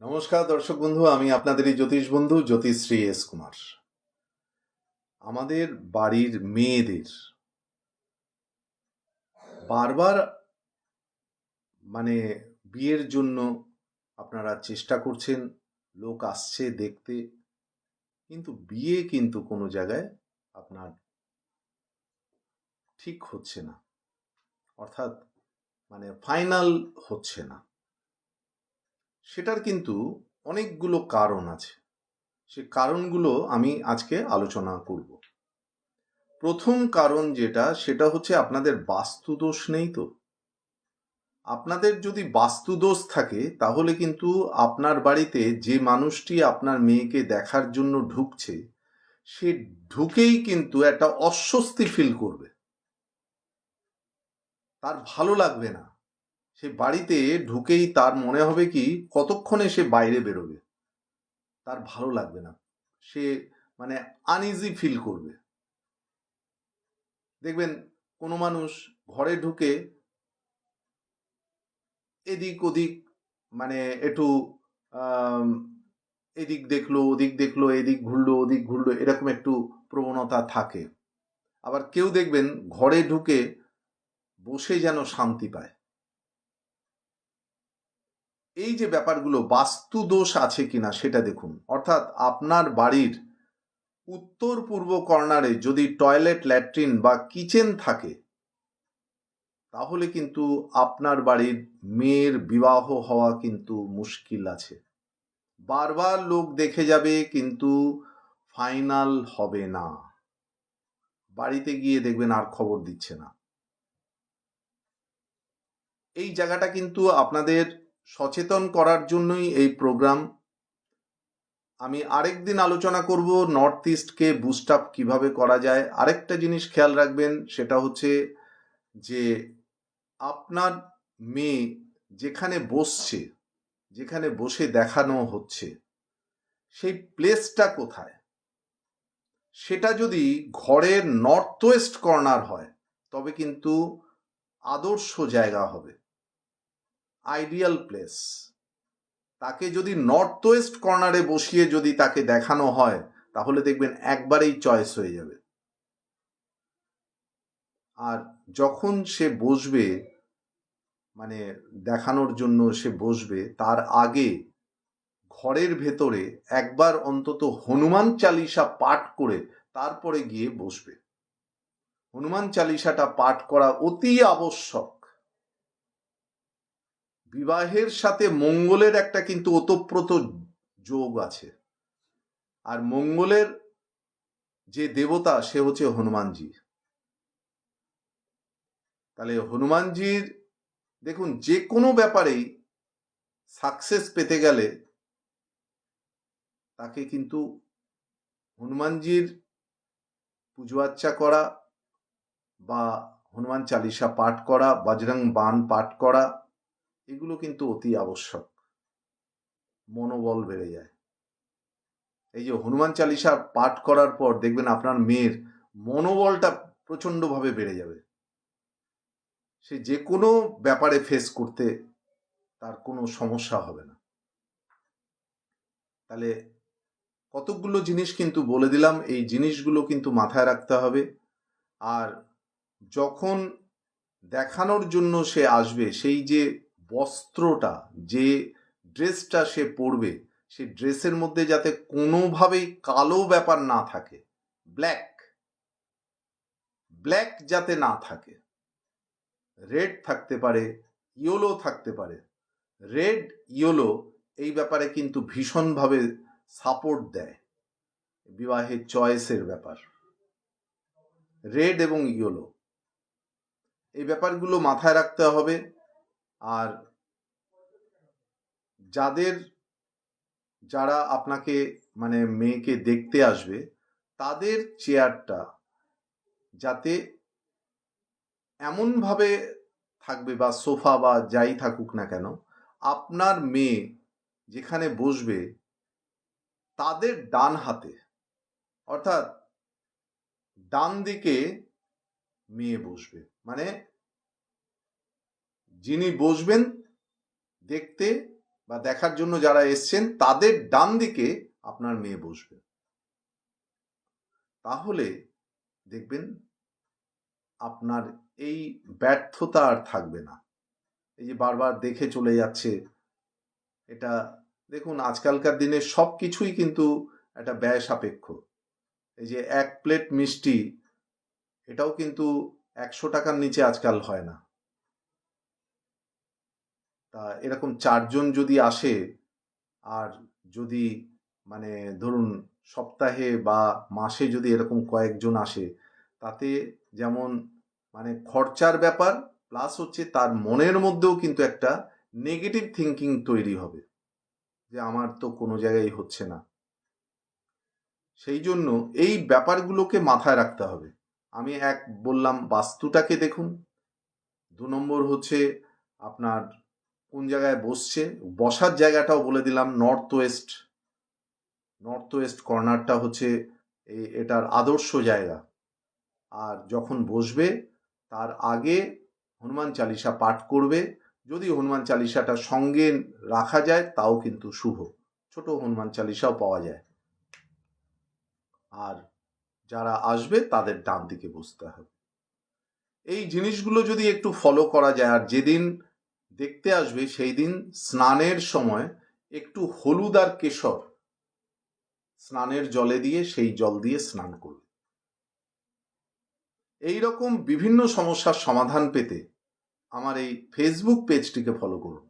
নমস্কার দর্শক বন্ধু, আমি আপনাদেরই জ্যোতিষ বন্ধু জ্যোতিশ্রী এস কুমার। আমাদের বাড়ির মেয়েদের বারবার বিয়ের জন্য আপনারা চেষ্টা করছেন, লোক আসছে দেখতে, কিন্তু বিয়ে কিন্তু কোনো জায়গায় আপনার ঠিক হচ্ছে না, অর্থাৎ ফাইনাল হচ্ছে না। সেটার কিন্তু অনেকগুলো কারণ আছে, সে কারণগুলো আমি আজকে আলোচনা করব। প্রথম কারণ সেটা হচ্ছে আপনাদের বাস্তুদোষ নেই। তো আপনাদের যদি বাস্তুদোষ থাকে তাহলে কিন্তু আপনার বাড়িতে যে মানুষটি আপনার মেয়েকে দেখার জন্য ঢুকছে, সে ঢুকেই কিন্তু একটা অস্বস্তি ফিল করবে, তার ভালো লাগবে না। সে বাড়িতে ঢুকেই তার মনে হবে কি কতক্ষণে সে বাইরে বেরোবে, তার ভালো লাগবে না, সে আনইজি ফিল করবে। দেখবেন কোনো মানুষ ঘরে ঢুকে এদিক ওদিক একটু এদিক দেখলো ওদিক দেখলো, এদিক ঘুরলো ওদিক ঘুরলো, এরকম একটু প্রবণতা থাকে। আবার কেউ দেখবেন ঘরে ঢুকে বসে যেন শান্তি পায়। এই যে ব্যাপারগুলো, বাস্তু দোষ আছে কিনা সেটা দেখুন। অর্থাৎ আপনার বাড়ির উত্তর পূর্ব কর্নারে যদি টয়লেট, ল্যাট্রিন বা কিচেন থাকে, তাহলে কিন্তু আপনার বাড়ির মেয়ের বিবাহ হওয়া কিন্তু মুশকিল আছে। বারবার লোক দেখে যাবে কিন্তু ফাইনাল হবে না। বাড়িতে গিয়ে দেখবেন আর খবর দিচ্ছে না। এই জায়গাটা কিন্তু আপনাদের সচেতন করার জন্যই এই প্রোগ্রাম। আমি আরেকদিন আলোচনা করব নর্থ ইস্টকে বুস্ট আপ কিভাবে করা যায়। আরেকটা জিনিস খেয়াল রাখবেন, সেটা হচ্ছে যে আপনার মেয়ে যেখানে বসছে, যেখানে বসে দেখানো হচ্ছে, সেই প্লেসটা কোথায়। সেটা যদি ঘরের নর্থ ওয়েস্ট কর্নার হয় তবে কিন্তু আদর্শ জায়গা হবে, আইডিয়াল প্লেস। তাকে যদি নর্থ ওয়েস্ট কর্নারে বসিয়ে যদি তাকে দেখানো হয় তাহলে দেখবেন একবারেই চয়েস হয়ে যাবে। আর যখন সে বসবে, দেখানোর জন্য সে বসবে, তার আগে ঘরের ভেতরে একবার অন্তত হনুমান চালিসা পাঠ করে তারপরে গিয়ে বসবে। হনুমান চালিসাটা পাঠ করা অতি আবশ্যক। বিবাহের সাথে মঙ্গলের একটা কিন্তু ওতপ্রোত যোগ আছে, আর মঙ্গলের যে দেবতা সে হচ্ছে হনুমানজি। তাহলে হনুমানজির দেখুন, যে কোনো ব্যাপারেই সাকসেস পেতে গেলে তাকে কিন্তু হনুমানজির পুজো আর্চা করা বা হনুমান চালিসা পাঠ করা, বজরং বাণ পাঠ করা, এগুলো কিন্তু অতি আবশ্যক। মনোবল বেড়ে যায়। এই যে হনুমান চালিসা পাঠ করার পর দেখবেন আপনার মেয়ের মনোবলটা প্রচণ্ডভাবে বেড়ে যাবে। সে যে কোনো ব্যাপারে ফেস করতে তার কোনো সমস্যা হবে না। তাহলে কতকগুলো জিনিস কিন্তু বলে দিলাম, এই জিনিসগুলো কিন্তু মাথায় রাখতে হবে। আর যখন দেখানোর জন্য সে আসবে, সেই যে বস্ত্রটা, যে ড্রেসটা সে পরবে, সেই ড্রেসের মধ্যে যাতে কোনোভাবেই কালো ব্যাপার না থাকে, ব্ল্যাক ব্ল্যাক যাতে না থাকে। রেড থাকতে পারে, ইয়েলো থাকতে পারে। রেড ইয়েলো এই ব্যাপারে কিন্তু ভীষণভাবে সাপোর্ট দেয়, বিবাহের চয়েসের ব্যাপার। রেড এবং ইয়েলো, এই ব্যাপারগুলো মাথায় রাখতে হবে। আর যারা আপনাকে মেয়েকে দেখতে আসবে, তাদের চেয়ারটা যাতে এমনভাবে থাকবে, বা সোফা বা যাই থাকুক না কেন, আপনার মেয়ে যেখানে বসবে তাদের ডান হাতে, অর্থাৎ ডান দিকে মেয়ে বসবে। যিনি বসবেন দেখতে বা দেখার জন্য যারা এসছেন তাদের ডান দিকে আপনার মেয়ে বসবে। তাহলে দেখবেন আপনার এই ব্যর্থতা আর থাকবে না। এই যে বারবার দেখে চলে যাচ্ছে, এটা দেখুন আজকালকার দিনে সব কিছুই কিন্তু একটা ব্যয় সাপেক্ষ। এই যে 1 প্লেট মিষ্টি, এটাও কিন্তু 100 টাকার নিচে আজকাল হয় না। তা এরকম 4 জন যদি আসে, আর যদি মানে ধরুন সপ্তাহে বা মাসে যদি এরকম কয়েকজন আসে, তাতে যেমন মানে খরচার ব্যাপার প্লাস হচ্ছে তার মনের মধ্যেও কিন্তু একটা নেগেটিভ থিঙ্কিং তৈরি হবে যে আমার তো কোনো জায়গায় হচ্ছে না। সেই জন্য এই ব্যাপারগুলোকে মাথায় রাখতে হবে। আমি বললাম বাস্তুটাকে দেখুন, 2 নম্বর হচ্ছে আপনার কোন জায়গায় বসছে, বসার জায়গাটাও বলে দিলাম। নর্থ ওয়েস্ট কর্নারটা হচ্ছে এটার আদর্শ জায়গা। আর যখন বসবে তার আগে হনুমান চালিসা পাঠ করবে। যদি হনুমান চালিসাটা সঙ্গে রাখা যায় তাও কিন্তু শুভ, ছোট হনুমান চালিসাও পাওয়া যায়। আর যারা আসবে তাদের ডান দিকে বসতে হবে। এই জিনিসগুলো যদি একটু ফলো করা যায়, আর যেদিন দেখতে আসবে সেই দিন স্নানের সময় একটু হলুদ আর কেশর স্নানের জলে দিয়ে সেই জল দিয়ে স্নান করবে। এই রকম বিভিন্ন সমস্যার সমাধান পেতে আমার এই ফেসবুক পেজটিকে ফলো করুন।